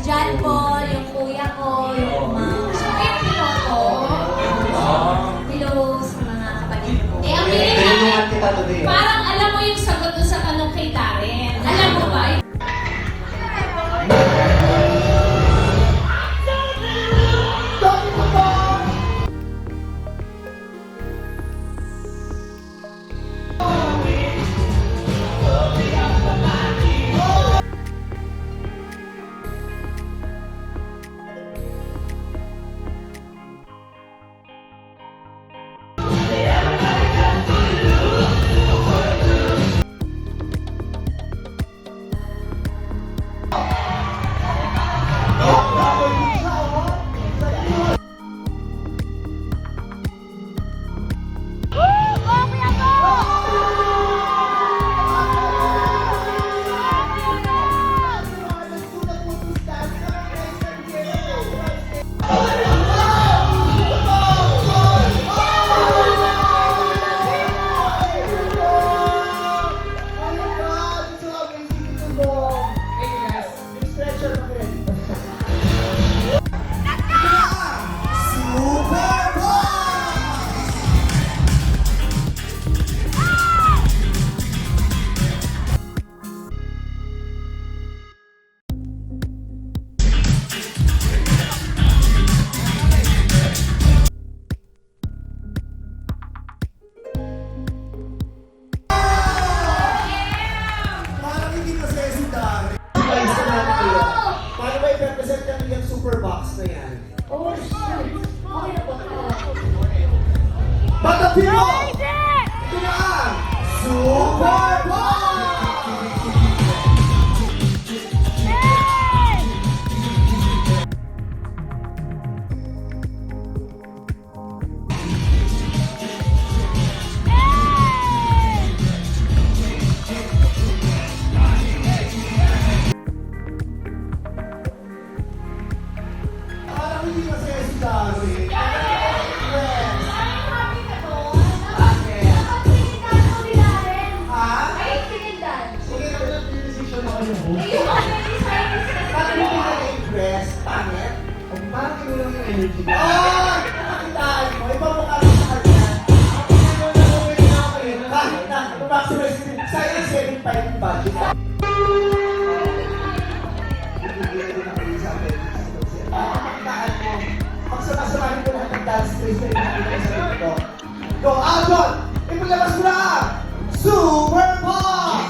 John Paul, yung kuya ko, yung mga hello sa mga kapatid ko. Eh, ang feeling parang alam mo yung sagot doon sa tanong kay Darren. Alam mo ba? Super box na yan. Oh, shit. Okay na ba? Bata Pino! Ito na ang Super Box! Hindi masaya si Darren. Sige na lang yung decision ako yung book. Bakit hindi ka na-impress? Pangit? Kung bakit mo lang yung energy mo? Nakitaan mo, ipapukala sa kanya. Kahit na, maximize din. Sa'yo yung 7.5 yung budget. Bibigyan din ako yung sa akin. Pakitaan mo. Pagsama-samahin ko lahat ng dance trace na pinakita sa dito. Go, Aljon! Ipalabas mo na! Super Bowl!